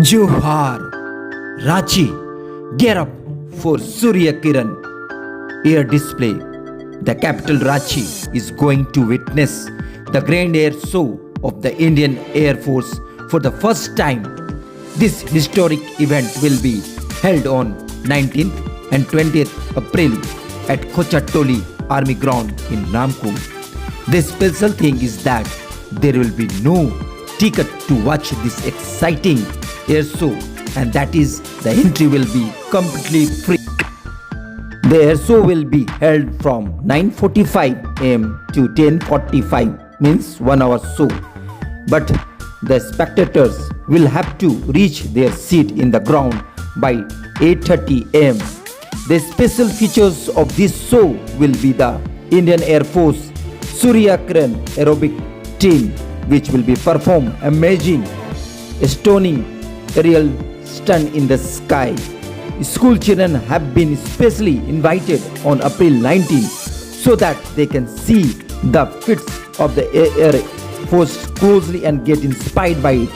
Johar, Ranchi, gear up for Surya Kiran air display. The capital Ranchi is going to witness the grand air show of the Indian Air Force for the first time. This historic event will be held on 19th and 20th April at Khochatoli Army Ground in Ramkur. The special thing is that there will be no ticket to watch this exciting air show, and that is the entry will be completely free. The air show will be held from 9:45 am to 10:45, means 1 hour show. But the spectators will have to reach their seat in the ground by 8:30 am. The special features of this show will be the Indian Air Force Surya Kiran aerobic team, which will be perform amazing, stunning aerial stunt in the sky. School children have been specially invited on April 19 so that they can see the feats of the Air Force closely and get inspired by it.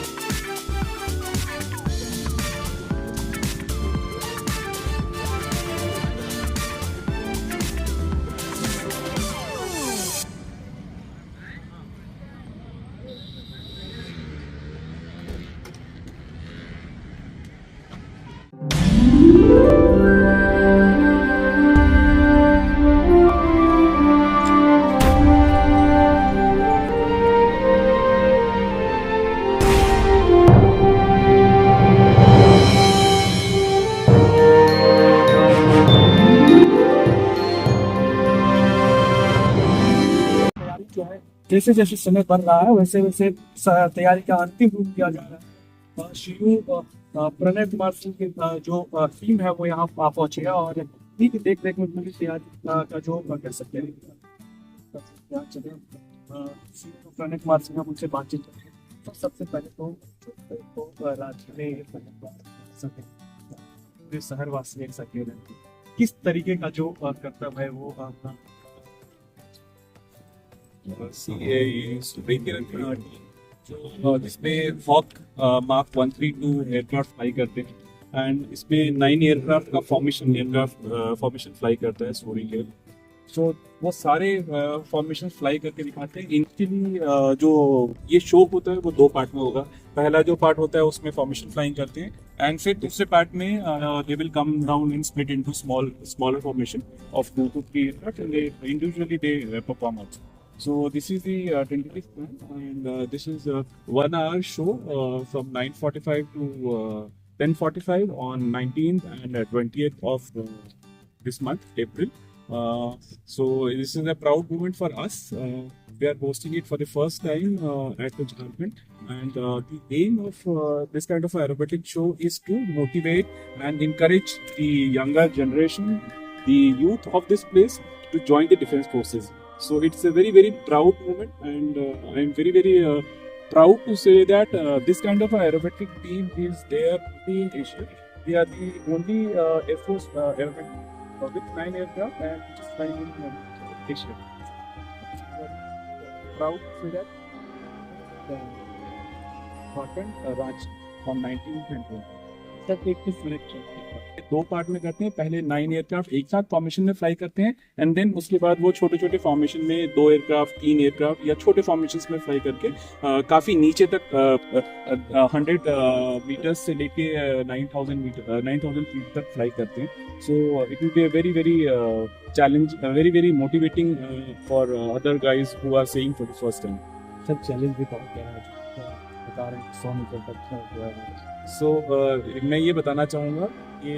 तैयारी जो है जैसे जैसे समय बढ़ रहा है वैसे वैसे तैयारी का अंतिम रूप दिया जा रहा है। श्री प्रणय कुमार सिंह की जो टीम है वो यहाँ पहुंची है और इन्हीं की देख रेख में पूरी तैयारी का जो कर सकते हैं। श्री प्रणय कुमार सिंह हम उनसे बातचीत करें तो सबसे पहले तो राज्य में पूरे शहरवासी एक सके किस तरीके का जो कर्तव्य है वो जिसमें हॉक मार्क 132 एयरक्राफ्ट फ्लाई करते हैं एंड इसमें 9 एयरक्राफ्ट का फॉर्मेशन फ्लाई करता है सोरिंग एयर। सो वो सारे फॉर्मेशन फ्लाई करके दिखाते हैं। इनके लिए जो ये शो होता है वो 2 पार्ट में होगा। पहला जो पार्ट होता है उसमें फॉर्मेशन फ्लाइंग करते हैं एंड फिर दूसरे पार्ट में they will come down in split into smaller formation of 2 to 3 aircraft and they individually they perform also. So this is the tentative plan, and this is a 1 hour show from 9:45 to 10:45 on 19th and 20th of this month, April. So this is a proud moment for us. We are hosting it for the first time at the Jharkhand, and the aim of this kind of aerobatic show is to motivate and encourage the younger generation, the youth of this place, to join the defense forces. So it's a very, very proud moment, and I'm very, very proud to say that this kind of aerobatic team is there in Asia. We are the only Air Force aerobatic with 9 aircraft and which is flying in Asia. Proud to say that the Jharkhand Ranchi on 19th and 20th. तक एक selection 2 part में करते हैं। पहले 9 aircraft एक साथ formation में fly करते हैं एंड देन उसके बाद वो छोटे छोटे फॉर्मेशन में 2 एयरक्राफ्ट 3 एयरक्राफ्ट या छोटे फॉर्मेशंस में फ्लाई करके काफ़ी नीचे तक 100 मीटर्स से लेके 9,000 फीट तक फ्लाई करते हैं। So it will be a very very challenge, very very motivating for other guys who are saying for the first time. सब चैलेंज भी बहुत क्या है बता रहे हैं 100 मीटर तक सो मैं ये बताना चाहूँगा ये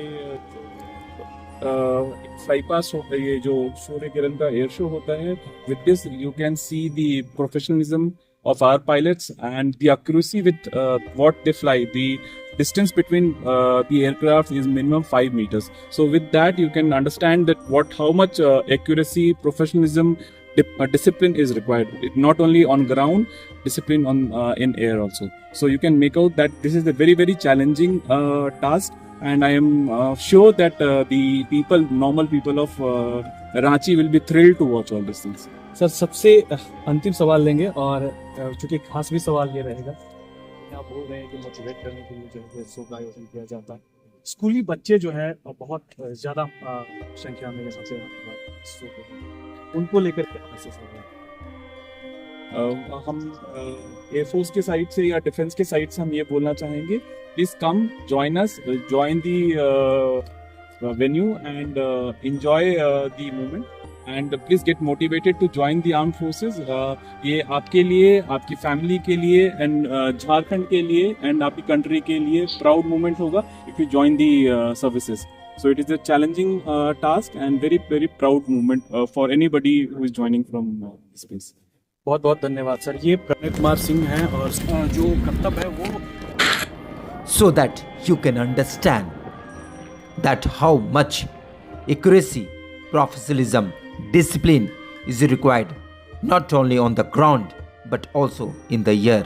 फ्लाई पास होता है, ये जो सूर्य किरण का एयर शो होता है, with this you can see the professionalism of our pilots and the accuracy with what they fly. The distance between the aircraft is minimum 5 meters. So with that you can understand that how much accuracy, professionalism, discipline is required. Not only on ground, discipline on in air also. So you can make out that this is a very, very challenging task, and I am sure that the normal people of Ranchi will be thrilled to watch all these things. Sir सबसे अंतिम सवाल लेंगे और चूंकि खास भी सवाल ये रहेगा आप बोल रहे हैं कि मोटिवेट करने के लिए जो है शो का आयोजन किया जाता है, स्कूली बच्चे जो है बहुत ज़्यादा संख्या में यहाँ से शो को, उनको लेकर क्या मैसेज हो रहा है? हम एयरफोर्स के साइड से या डिफेंस के साइड से हम ये बोलना चाहेंगे, please come join us, join the venue and enjoy the moment and please get motivated to join the armed forces. ये आपके लिए, आपकी फैमिली के लिए एंड झारखंड के लिए एंड आपकी कंट्री के लिए प्राउड मोमेंट होगा if you join the services. So it is a challenging task and very very proud moment for anybody who is joining from space. बहुत बहुत धन्यवाद सर। ये प्रणय कुमार सिंह हैं और जो कर्तव्य है वो so that you can understand that how much accuracy, professionalism, discipline is required not only on the ground but also in the air.